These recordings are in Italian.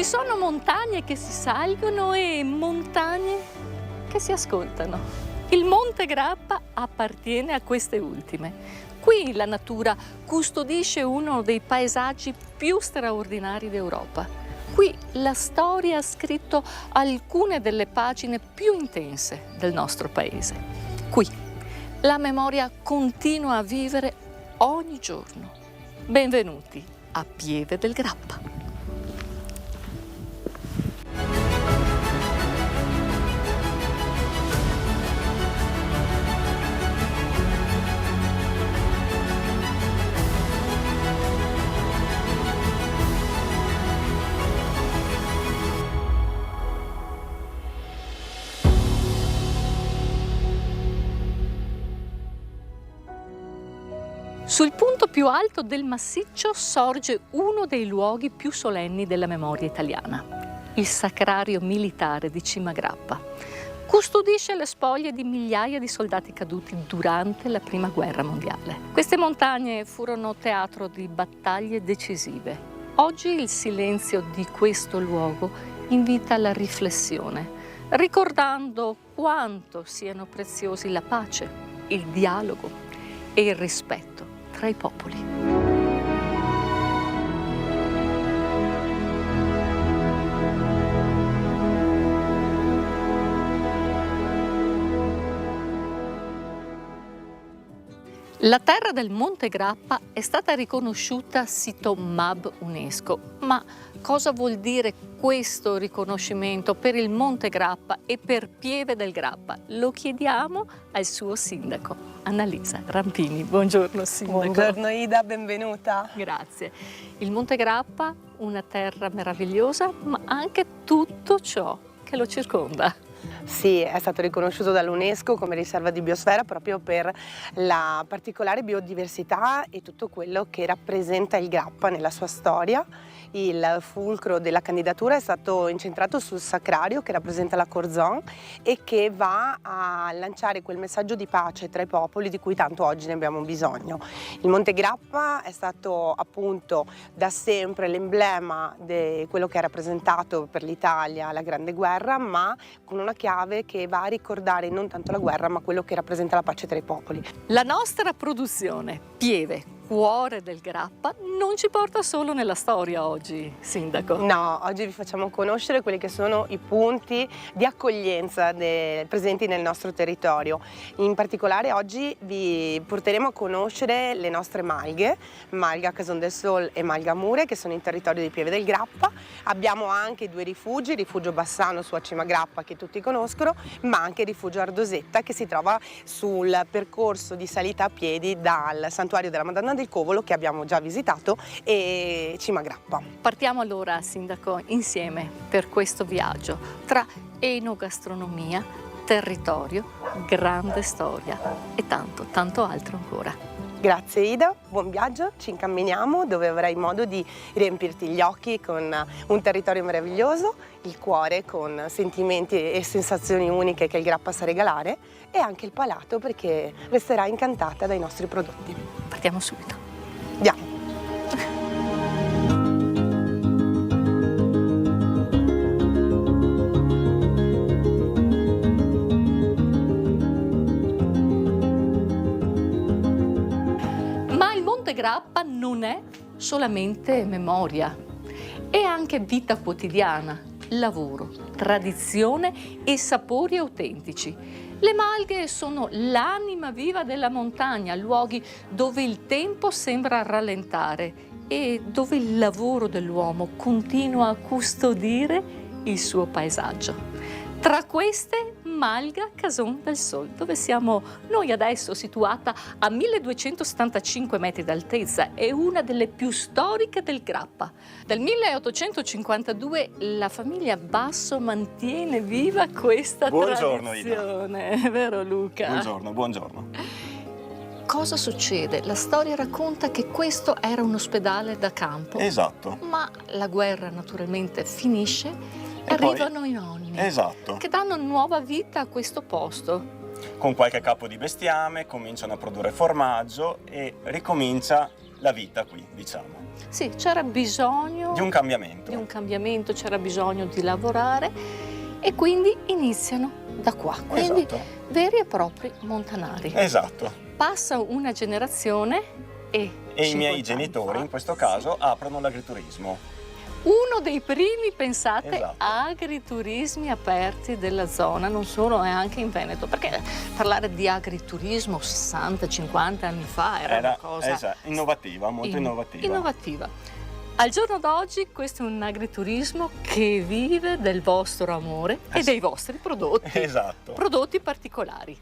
sono montagne che si salgono e montagne che si ascoltano. Il Monte Grappa appartiene a queste ultime. Qui la natura custodisce uno dei paesaggi più straordinari d'Europa. Qui la storia ha scritto alcune delle pagine più intense del nostro paese. Qui la memoria continua a vivere ogni giorno. Benvenuti a Pieve del Grappa. Sul punto più alto del massiccio sorge uno dei luoghi più solenni della memoria italiana, il Sacrario militare di Cima Grappa. Custodisce le spoglie di migliaia di soldati caduti durante la Prima Guerra Mondiale. Queste montagne furono teatro di battaglie decisive. Oggi il silenzio di questo luogo invita alla riflessione, ricordando quanto siano preziosi la pace, il dialogo e il rispetto tra i popoli. La terra del Monte Grappa è stata riconosciuta sito MAB UNESCO, ma cosa vuol dire questo riconoscimento per il Monte Grappa e per Pieve del Grappa? Lo chiediamo al suo sindaco, Annalisa Rampini. Buongiorno sindaco. Buongiorno Ida, benvenuta. Grazie. Il Monte Grappa, una terra meravigliosa, ma anche tutto ciò che lo circonda. Sì, è stato riconosciuto dall'UNESCO come riserva di biosfera proprio per la particolare biodiversità e tutto quello che rappresenta il Grappa nella sua storia. Il fulcro della candidatura è stato incentrato sul Sacrario che rappresenta la Corzon e che va a lanciare quel messaggio di pace tra i popoli di cui tanto oggi ne abbiamo bisogno. Il Monte Grappa è stato appunto da sempre l'emblema di quello che ha rappresentato per l'Italia la Grande Guerra, ma con una chiave che va a ricordare non tanto la guerra ma quello che rappresenta la pace tra i popoli. La nostra produzione Pieve, cuore del Grappa, non ci porta solo nella storia oggi, sindaco. No, oggi vi facciamo conoscere quelli che sono i punti di accoglienza presenti nel nostro territorio. In particolare oggi vi porteremo a conoscere le nostre malghe, Malga Cason del Sol e Malga Mure, che sono in territorio di Pieve del Grappa. Abbiamo anche due rifugi, il rifugio Bassano su a Cima Grappa che tutti conoscono, ma anche il rifugio Ardosetta che si trova sul percorso di salita a piedi dal santuario della Madonna del Covolo che abbiamo già visitato e Cima Grappa. Partiamo allora, sindaco, insieme per questo viaggio tra enogastronomia, territorio, grande storia e tanto altro ancora. Grazie Ida, buon viaggio, ci incamminiamo dove avrai modo di riempirti gli occhi con un territorio meraviglioso, il cuore con sentimenti e sensazioni uniche che il Grappa sa regalare e anche il palato perché resterai incantata dai nostri prodotti. Partiamo subito. Andiamo! Grappa non è solamente memoria, è anche vita quotidiana, lavoro, tradizione e sapori autentici. Le malghe sono l'anima viva della montagna, luoghi dove il tempo sembra rallentare e dove il lavoro dell'uomo continua a custodire il suo paesaggio. Tra queste Malga Cason del Sol, dove siamo noi adesso, situata a 1275 metri d'altezza, è una delle più storiche del Grappa. Dal 1852 la famiglia Basso mantiene viva questa tradizione. Ida. Vero Luca? Buongiorno, buongiorno. Cosa succede? La storia racconta che questo era un ospedale da campo. Esatto. Ma la guerra naturalmente finisce. Arrivano i nonni, esatto, che danno nuova vita a questo posto. Con qualche capo di bestiame cominciano a produrre formaggio e ricomincia la vita qui, diciamo. Sì, c'era bisogno Di un cambiamento. C'era bisogno di lavorare e quindi iniziano da qua. Quindi Esatto. veri e propri montanari. Esatto. Passa una generazione e E i 50 miei anni genitori fa, in questo caso aprono l'agriturismo. uno dei primi, pensate, Esatto. agriturismi aperti della zona, non solo, è anche in Veneto, perché parlare di agriturismo 60-50 anni fa era una cosa innovativa, molto innovativa. innovativa. Al giorno d'oggi questo è un agriturismo che vive del vostro amore e dei vostri prodotti, Esatto. prodotti particolari.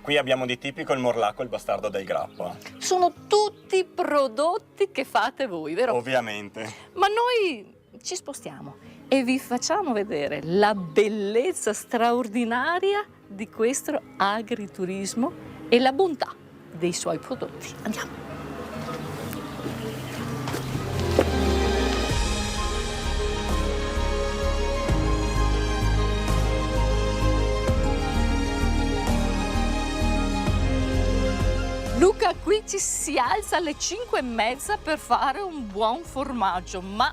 Qui abbiamo di tipico il morlacco e il bastardo del grappa. Sono tutti prodotti che fate voi, vero? Ovviamente. Ma noi ci spostiamo e vi facciamo vedere la bellezza straordinaria di questo agriturismo e la bontà dei suoi prodotti. Andiamo. Luca, qui ci si alza alle 5:30 per fare un buon formaggio, ma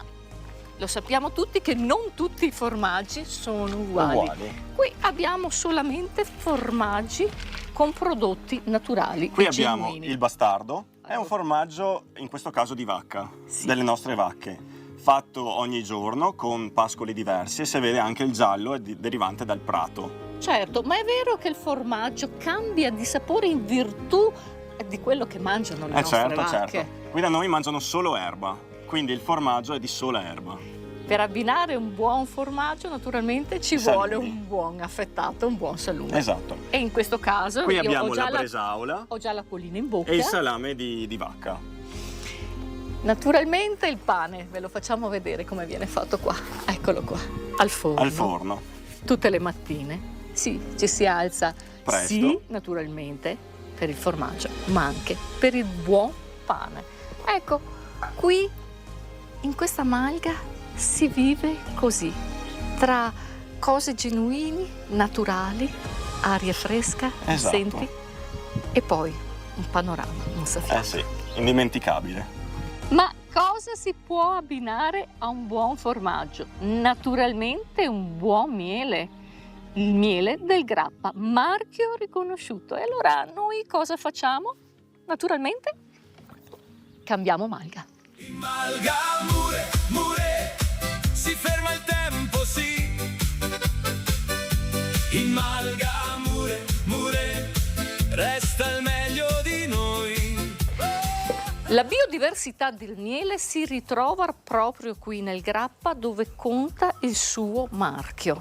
lo sappiamo tutti che non tutti i formaggi sono uguali. Qui abbiamo solamente formaggi con prodotti naturali. Qui e abbiamo genuini. il bastardo, è un formaggio in questo caso di vacca, Sì. delle nostre vacche, fatto ogni giorno con pascoli diversi e si vede anche il giallo è derivante dal prato. Certo, ma è vero che il formaggio cambia di sapore in virtù di quello che mangiano le nostre Certo, vacche. certo. Qui da noi mangiano solo erba, quindi il formaggio è di sola erba. Per abbinare un buon formaggio naturalmente ci Salumi. vuole un buon affettato, un buon salume. Esatto. E in questo caso Qui io abbiamo ho già la bresaola ho già la collina in bocca. e il salame di vacca. Naturalmente il pane, ve lo facciamo vedere come viene fatto qua. Eccolo qua, al forno. Al forno. Tutte le mattine. Sì, ci si alza. Presto. Sì, naturalmente, per il formaggio, ma anche per il buon pane. Ecco, qui in questa malga si vive così, tra cose genuine, naturali, aria fresca, Esatto. senti? E poi un panorama, un saffiato. Sì, indimenticabile. Ma cosa si può abbinare a un buon formaggio? Naturalmente un buon miele. Il miele del grappa, marchio riconosciuto. E allora noi cosa facciamo? Naturalmente cambiamo malga. In malga mure, mure, si ferma il tempo, sì. In malga mure, mure, resta il meglio di noi. La biodiversità del miele si ritrova proprio qui nel grappa dove conta il suo marchio.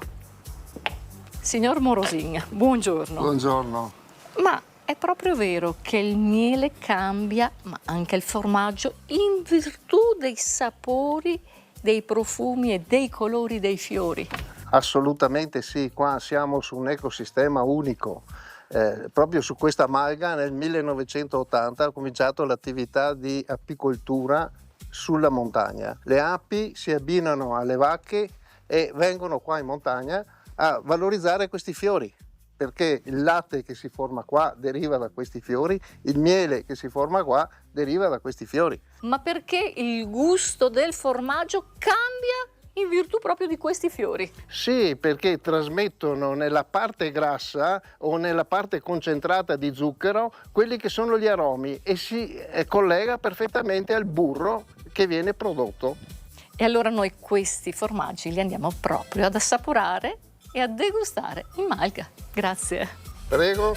Signor Morosin, buongiorno. Buongiorno. Ma è proprio vero che il miele cambia, ma anche il formaggio, in virtù dei sapori, dei profumi e dei colori dei fiori? Assolutamente sì, qua siamo su un ecosistema unico. Proprio su questa malga nel 1980 ho cominciato l'attività di apicoltura sulla montagna. Le api si abbinano alle vacche e vengono qua in montagna a valorizzare questi fiori, perché il latte che si forma qua deriva da questi fiori, il miele che si forma qua deriva da questi fiori. Ma perché il gusto del formaggio cambia in virtù proprio di questi fiori? Sì, perché trasmettono nella parte grassa o nella parte concentrata di zucchero quelli che sono gli aromi e si collega perfettamente al burro che viene prodotto. E allora noi questi formaggi li andiamo proprio ad assaporare e a degustare in malga. Grazie. Prego.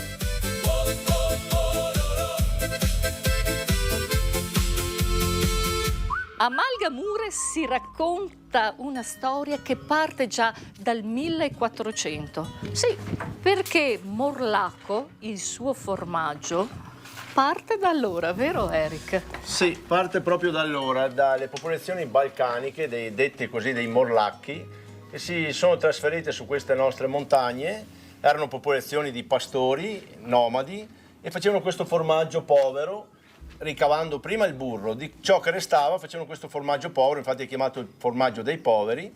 A Malga Mure si racconta una storia che parte già dal 1400. Sì, perché Morlacco, il suo formaggio, parte da allora, vero Eric? Sì, parte proprio da allora, dalle popolazioni balcaniche, dette così dei Morlacchi, che si sono trasferite su queste nostre montagne. Erano popolazioni di pastori, nomadi, e facevano questo formaggio povero, ricavando prima il burro, di ciò che restava facevano questo formaggio povero, infatti è chiamato il formaggio dei poveri,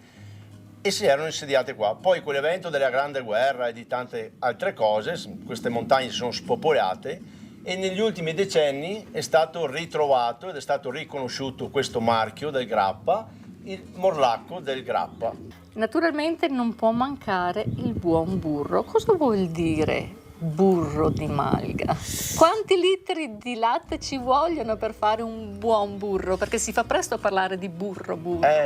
e si erano insediate qua. Poi con l'evento della Grande Guerra e di tante altre cose, queste montagne si sono spopolate e negli ultimi decenni è stato ritrovato ed è stato riconosciuto questo marchio del Grappa, il Morlacco del Grappa. Naturalmente non può mancare il buon burro. Cosa vuol dire burro di malga? Quanti litri di latte ci vogliono per fare un buon burro? Perché si fa presto a parlare di burro,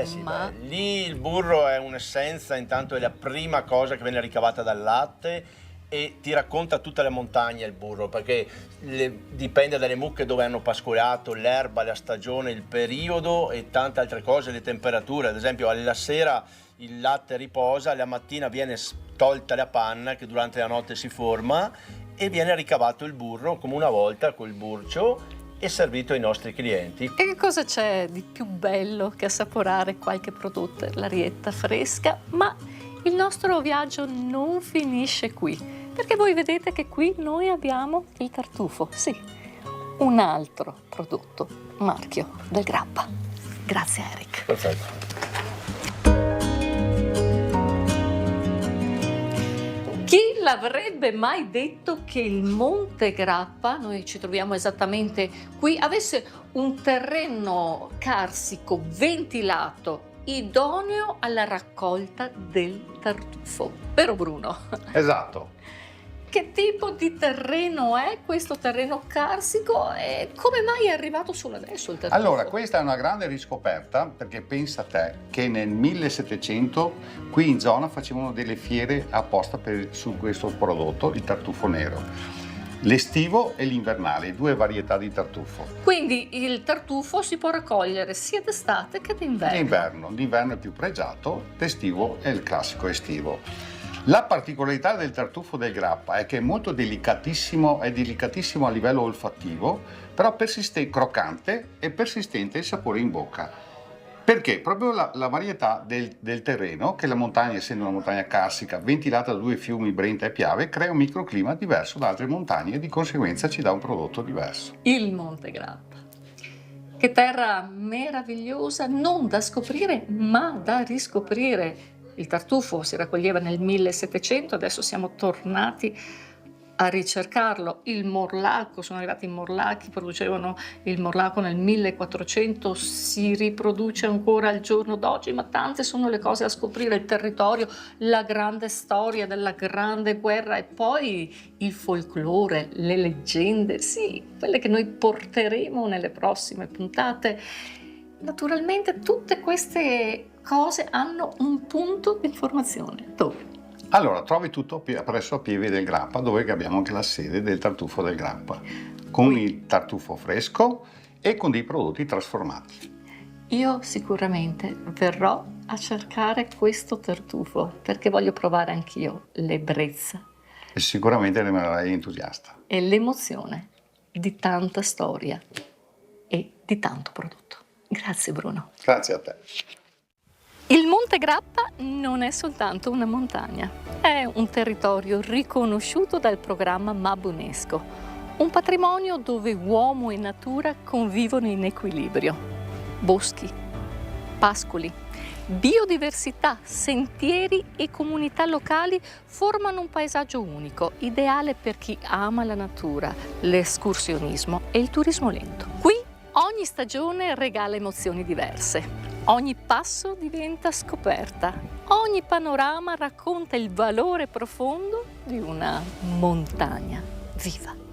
Sì, ma lì il burro è un'essenza, intanto è la prima cosa che viene ricavata dal latte e ti racconta tutta la montagna il burro, perché dipende dalle mucche dove hanno pascolato, l'erba, la stagione, il periodo e tante altre cose, le temperature. Ad esempio alla sera il latte riposa, la mattina viene tolta la panna che durante la notte si forma e viene ricavato il burro come una volta col burcio e servito ai nostri clienti. e che cosa c'è di più bello che assaporare qualche prodotto, l'arietta fresca? Ma il nostro viaggio non finisce qui, perché voi vedete che qui noi abbiamo il tartufo, sì, un altro prodotto, marchio del Grappa. Grazie Eric. Perfetto. Chi l'avrebbe mai detto che il Monte Grappa, noi ci troviamo esattamente qui, avesse un terreno carsico ventilato, idoneo alla raccolta del tartufo. Vero Bruno? Esatto. Che tipo di terreno è questo terreno carsico e come mai è arrivato solo adesso il tartufo? Allora, questa è una grande riscoperta, perché pensa a te che nel 1700 qui in zona facevano delle fiere apposta su questo prodotto, il tartufo nero. L'estivo e l'invernale, due varietà di tartufo. Quindi il tartufo si può raccogliere sia d'estate che d'inverno. L'inverno è più pregiato, l'estivo è il classico estivo. La particolarità del tartufo del Grappa è che è molto delicatissimo, è delicatissimo a livello olfattivo, però croccante e persistente il sapore in bocca. Perché? Proprio la varietà del terreno, che la montagna, essendo una montagna carsica, ventilata da due fiumi, Brenta e Piave, crea un microclima diverso da altre montagne e di conseguenza ci dà un prodotto diverso. Il Monte Grappa. Che terra meravigliosa, non da scoprire, ma da riscoprire. Il tartufo si raccoglieva nel 1700, adesso siamo tornati a ricercarlo. Il morlacco, sono arrivati i morlacchi, producevano il morlacco nel 1400, si riproduce ancora al giorno d'oggi, ma tante sono le cose a scoprire, il territorio, la grande storia della grande guerra e poi il folklore, le leggende, sì, quelle che noi porteremo nelle prossime puntate. Naturalmente tutte queste cose hanno un punto di informazione. Dove? Allora, trovi tutto presso a Pieve del Grappa, dove abbiamo anche la sede del tartufo del Grappa, con il tartufo fresco e con dei prodotti trasformati. Io sicuramente verrò a cercare questo tartufo perché voglio provare anch'io l'ebbrezza E sicuramente rimarrai entusiasta. e l'emozione di tanta storia e di tanto prodotto. Grazie Bruno. Grazie a te. Il Monte Grappa non è soltanto una montagna, è un territorio riconosciuto dal programma MAB UNESCO, un patrimonio dove uomo e natura convivono in equilibrio. Boschi, pascoli, biodiversità, sentieri e comunità locali formano un paesaggio unico, ideale per chi ama la natura, l'escursionismo e il turismo lento. Qui ogni stagione regala emozioni diverse. Ogni passo diventa scoperta, ogni panorama racconta il valore profondo di una montagna viva.